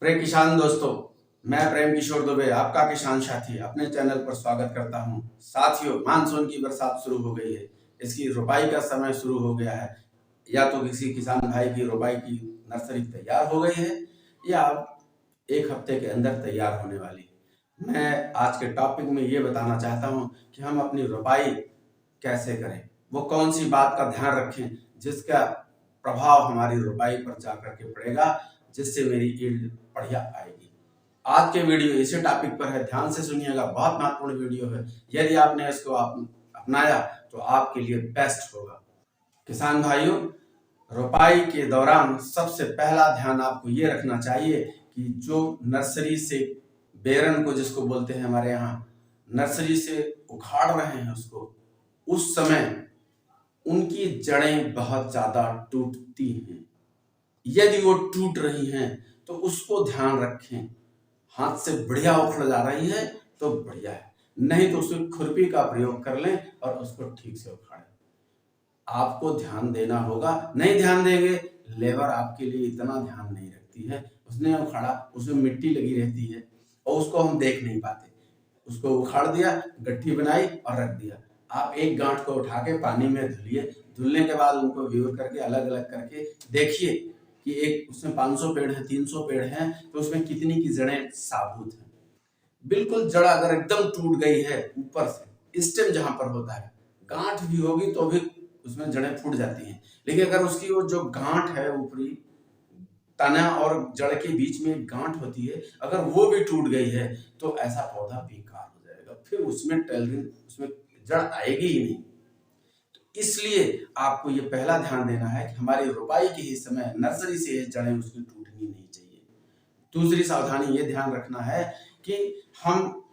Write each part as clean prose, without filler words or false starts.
प्रिय किसान दोस्तों, मैं प्रेम किशोर दुबे आपका किसान साथी अपने चैनल पर स्वागत करता हूं। साथियों, मानसून की बरसात शुरू हो गई है। इसकी रुपाई का समय शुरू हो गया है। या तो किसी किसान भाई की रुपाई की नर्सरी तैयार हो गई है या एक हफ्ते के अंदर तैयार होने वाली है। मैं आज के टॉपिक में ये बताना चाहता हूं कि हम अपनी रुपाई कैसे करें, वो कौन सी बात का ध्यान रखें जिसका प्रभाव हमारी रुपाई पर जाकर के पड़ेगा, जिससे मेरी यील्ड बढ़िया आएगी। आज के वीडियो इसी टॉपिक पर है, ध्यान से सुनिएगा, बहुत महत्वपूर्ण वीडियो है। यदि आपने इसको अपनाया तो आपके लिए बेस्ट होगा। किसान भाइयों, रोपाई के दौरान सबसे पहला ध्यान आपको ये रखना चाहिए कि जो नर्सरी से बेरन को जिसको बोलते हैं हमारे यहाँ, नर्सरी से उखाड़ रहे हैं उसको, उस समय उनकी जड़ें बहुत ज्यादा टूटती हैं। यदि वो टूट रही हैं तो उसको ध्यान रखें। हाथ से बढ़िया उखड़ जा रही है तो बढ़िया है, नहीं तो उसमें खुरपी का प्रयोग कर लें और उसको ठीक से उखाड़ें। आपको ध्यान देना होगा, नहीं ध्यान देंगे, लेबर आपके लिए इतना ध्यान नहीं रखती है। उसने उखाड़ा, उसमें मिट्टी लगी रहती है और उसको हम देख नहीं पाते। उसको उखाड़ दिया, गट्ठी बनाई और रख दिया। आप एक गांठ को उठा के पानी में धुलिए, धुलने के बाद उनको व्यूर करके अलग अलग करके देखिए कि एक उसमें 500 पेड़ है, 300 पेड़ हैं, तो उसमें कितनी की जड़ें साबुत हैं। बिल्कुल जड़ अगर एकदम टूट गई है ऊपर से, स्टेम जहां पर होता है, गांठ भी होगी तो भी उसमें जड़ें फूट जाती हैं। लेकिन अगर उसकी वो जो गांठ है, ऊपरी तना और जड़ के बीच में गांठ होती है, अगर वो भी टूट गई है तो ऐसा पौधा बेकार हो जाएगा, फिर उसमें टेलरिंग, उसमें जड़ आएगी ही नहीं। तो इसलिए आपको ये पहला ध्यान देना है कि हमारी रुपाई के ही समय नर्सरी से जड़ें उसकी टूटनी नहीं चाहिए। दूसरी सावधानी ये ध्यान रखना है कि हम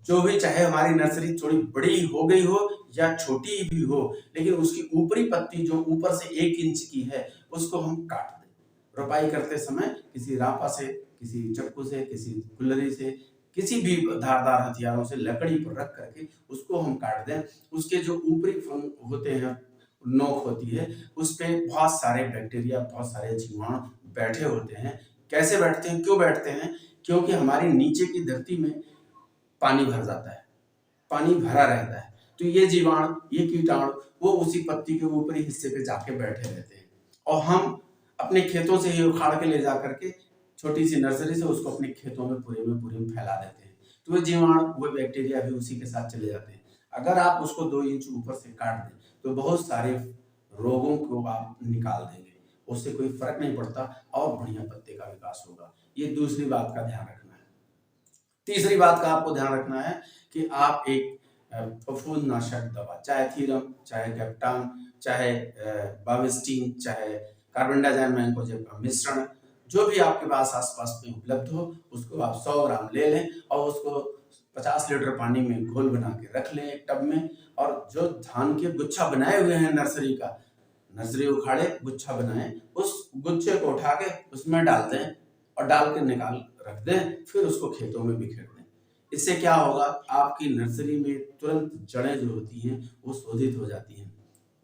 जो भी, चाहे हमारी नर्सरी थोड़ी बड़ी हो गई हो या छोटी भी हो, लेकिन उसकी ऊपरी पत्ती जो ऊपर से 1 इंच की है उसको हम काट दें। रोपाई करते समय किसी रापा से, किसी चक्कू से, किसी कुल्लरी से, किसी भी धारदार हथियारों से लकड़ी पर रख करके उसको हम काट दें। उसके जो ऊपरी होते हैं, नोक होती है, उस पे बहुत सारे बैक्टीरिया, बहुत सारे जीवाणु बैठे होते हैं। कैसे बैठते हैं, क्यों बैठते हैं? क्योंकि हमारी नीचे की धरती में पानी भर जाता है, पानी भरा रहता है, तो ये जीवाणु, ये कीटाणु वो उसी पत्ती के ऊपरी हिस्से पे जाके बैठे रहते हैं और हम अपने खेतों से ही उखाड़ के ले जा करके छोटी सी नर्सरी से उसको अपने खेतों में पूरे में फैला देते हैं। तो वो जीवाणु, वो बैक्टीरिया भी उसी के साथ चले जाते हैं। अगर आप उसको 2 इंच ऊपर से काट दें तो बहुत सारे रोगों को आप निकाल देंगे, उससे कोई फर्क नहीं पड़ता और बढ़िया पत्ते का विकास होगा। ये दूसरी बात का ध्यान रखना है। तीसरी बात का आपको ध्यान रखना है कि आप एक फफूंदनाशक दवा, चाहे थीरम, चाहे कैप्टान, चाहे बाविस्टीन, चाहे कार्बेंडाजिम मैंकोजेब का मिश्रण, जो भी आपके पास आसपास में उपलब्ध हो, उसको आप 100 ग्राम ले लें और उसको 50 लीटर पानी में घोल बना के रख लें एक टब में। और जो धान के गुच्छा बनाए हुए हैं नर्सरी का, नर्सरी उखाड़े गुच्छा बनाए, उस गुच्छे को उठा के उसमें डाल दें और डाल के निकाल रख दें, फिर उसको खेतों में बिखेर दें। इससे क्या होगा, आपकी नर्सरी में तुरंत जड़ें जो होती हैं वो शोधित हो जाती हैं,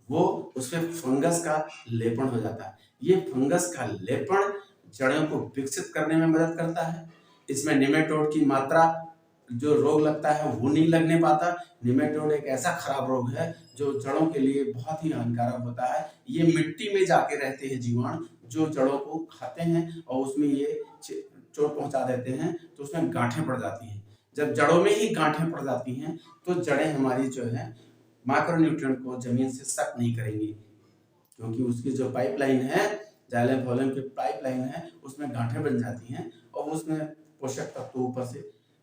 वो उसमें फंगस का लेपन हो जाता है। ये फंगस का लेपन जड़ों को विकसित करने में मदद करता है। इसमें निमेटोड की मात्रा, जो रोग लगता है वो नहीं लगने पाता। निमेटोड एक ऐसा खराब रोग है जो जड़ों के लिए बहुत ही हानिकारक होता है। ये मिट्टी में जाके रहते हैं जीवाणु, जो जड़ों को खाते हैं और उसमें ये चोट पहुंचा देते हैं, तो उसमें गांठें पड़ जाती हैं। जब जड़ों में ही गांठें पड़ जाती हैं तो जड़ें हमारी जो है माइक्रोन्यूट्रिएंट को जमीन से सक नहीं करेंगी, क्योंकि उसकी जो पाइपलाइन है, जाइलम फोलम की पाइपलाइन है, उसमें गांठें बन जाती हैं और उसमें पोषक तत्व ऊपर से,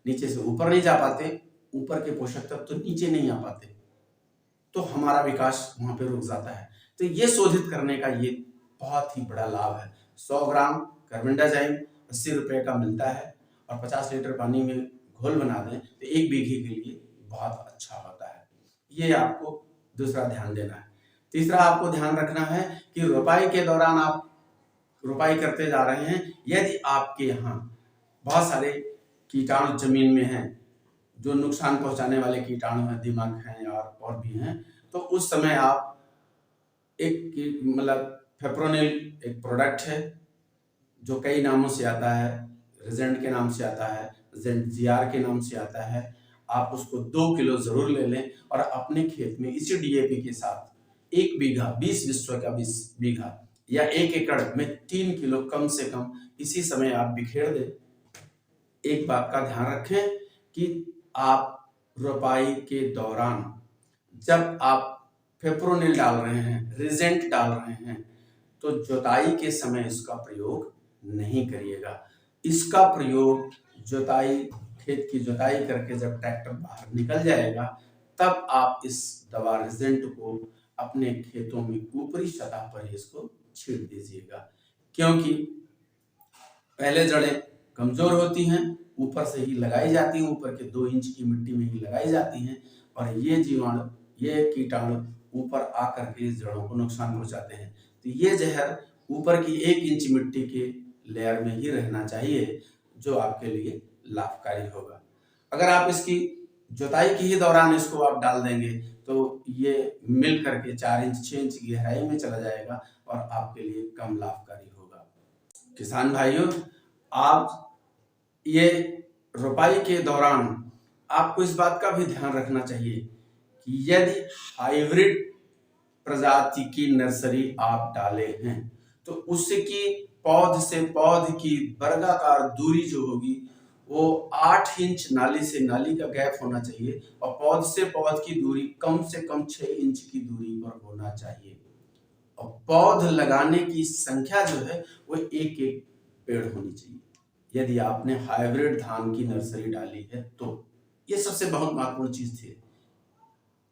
नीचे से ऊपर नहीं जा पाते, ऊपर के पोषक तत्व नीचे नहीं आ पाते, तो हमारा विकास वहां पे रुक जाता है। तो ये शोधित करने का ये बहुत ही बड़ा लाभ है। 100 ग्राम कार्बेंडाजिम 80 रुपए का मिलता है और 50 लीटर पानी में घोल बना दें तो 1 बीघे के लिए बहुत अच्छा होता है। ये आपको दूसरा ध्यान देना है। तीसरा आपको ध्यान रखना है कि रोपाई के दौरान आप रोपाई करते जा रहे हैं, यदि आपके यहाँ बहुत सारे कीटाणु जमीन में हैं, जो नुकसान पहुंचाने वाले कीटाणु हैं, दीमक हैं और भी हैं, तो उस समय आप एक, मतलब फेप्रोनिल एक प्रोडक्ट है जो कई नामों से आता है, रिजेंट के नाम से आता है, रिजेंट जीआर के नाम से आता है। आप उसको 2 किलो जरूर ले लें और अपने खेत में इसी डीएपी के साथ 1 बीघा 20 विश्व का 20 बीघा या 1 एकड़ में 3 किलो कम से कम इसी समय आप बिखेर दें। एक बात का ध्यान रखें कि आप रोपाई के दौरान जब आप फेप्रोनिल डाल रहे हैं, रिजेंट डाल रहे हैं, तो जुताई के समय इसका प्रयोग नहीं करिएगा। इसका प्रयोग जुताई, खेत की जुताई करके जब ट्रैक्टर बाहर निकल जाएगा तब आप इस दवा रिजेंट को अपने खेतों में ऊपरी सतह पर ही इसको छींट दीजिएगा, क्योंकि पहले जड़ें कमजोर होती हैं, ऊपर से ही लगाई जाती हैं, ऊपर के 2 इंच की मिट्टी में ही लगाई जाती हैं और ये जीवाणु, ये कीटाणु ऊपर आकर के इस जड़ों को नुकसान पहुंचाते हैं। तो ये जहर ऊपर की 1 इंच मिट्टी के लेयर में ही रहना चाहिए, जो आपके लिए लाभकारी होगा। अगर आप इसकी जुताई के ही दौरान इसको आप डाल देंगे तो ये मिल करके 4 इंच 6 इंच की गहराई में चला जाएगा और आपके लिए कम लाभकारी होगा। किसान भाइयों, आप ये रोपाई के दौरान आपको इस बात का भी ध्यान रखना चाहिए कि यदि हाइब्रिड प्रजाति की नर्सरी आप डाले हैं तो उसकी पौध से पौध की वर्गाकार दूरी जो होगी वो 8 इंच नाली से नाली का गैप होना चाहिए और पौध से पौध की दूरी कम से कम 6 इंच की दूरी पर होना चाहिए। और पौध लगाने की संख्या जो है वो एक एक पेड़ होनी चाहिए यदि आपने हाइब्रिड धान की नर्सरी डाली है तो। ये सबसे बहुत महत्वपूर्ण चीज थी।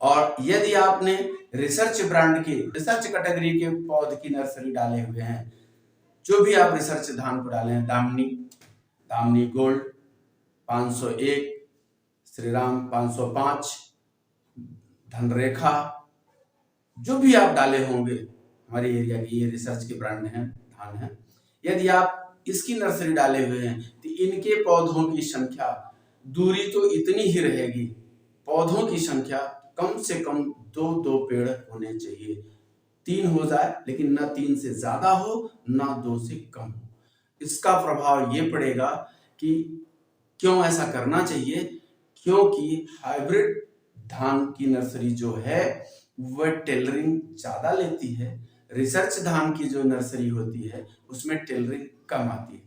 और यदि आपने रिसर्च ब्रांड के, रिसर्च कैटेगरी के पौध की नर्सरी डाले हुए हैं, जो भी आप रिसर्च धान को डाले हैं, दामनी गोल्ड 501, श्रीराम 505, धनरेखा, जो भी आप डाले होंगे, हमारे एरिया की ये रिसर्च के ब्रांड हैं, धान है, यदि आप इसकी नर्सरी डाले हुए हैं तो इनके पौधों की संख्या, दूरी तो इतनी ही रहेगी, पौधों की संख्या कम से कम 2 पेड़ होने चाहिए। 3 हो जाए लेकिन ना 3 से ज्यादा हो ना 2 से कम हो। इसका प्रभाव ये पड़ेगा कि क्यों ऐसा करना चाहिए, क्योंकि हाइब्रिड धान की नर्सरी जो है वह टेलरिंग ज्यादा लेती है। रिसर्च धान की जो नर्सरी होती है उसमें टेलरिंग कम आती है।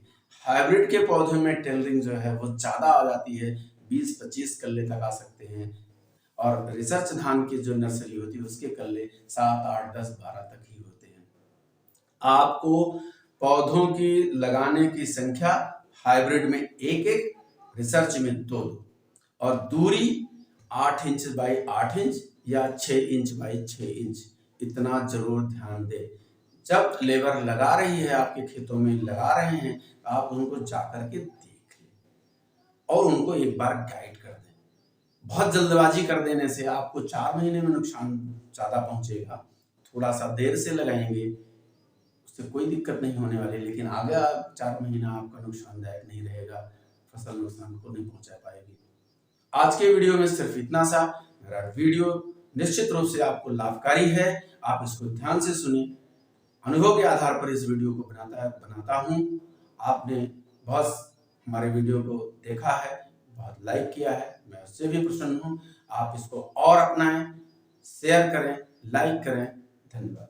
हाइब्रिड के पौधे में टेलरिंग जो है वो ज्यादा आ जाती है, 20-25 कल्ले तक आ सकते हैं। और रिसर्च धान की जो नर्सरी होती है उसके कल्ले 7, 8, 10, 12 तक ही होते हैं। आपको पौधों की लगाने की संख्या हाइब्रिड में 1-1, रिसर्च में 2-2 और दूरी 8 इंच बाई 8 इंच या 6 इंच बाई 6 इंच, इतना जरूर ध्यान दें। जब लेबर लगा रही है, आपके खेतों में लगा रहे हैं, तो आप उनको जाकर के देख लें और उनको एक बार गाइड कर दें। बहुत जल्दबाजी कर देने से आपको 4 महीने में नुकसान ज्यादा पहुंचेगा। थोड़ा सा देर से लगाएंगे उससे कोई दिक्कत नहीं होने वाली, लेकिन आगे 4 महीना आपका नुकसानदायक नहीं रहेगा, फसल नुकसान को नहीं पहुंचा पाएगी। आज के वीडियो में सिर्फ इतना सा। मेरा वीडियो निश्चित रूप से आपको लाभकारी है, आप इसको ध्यान से सुनिए। अनुभव के आधार पर इस वीडियो को बनाता हूँ। आपने बहुत हमारे वीडियो को देखा है, बहुत लाइक किया है, मैं उससे भी प्रसन्न हूँ। आप इसको और अपनाएं, शेयर करें, लाइक करें। धन्यवाद।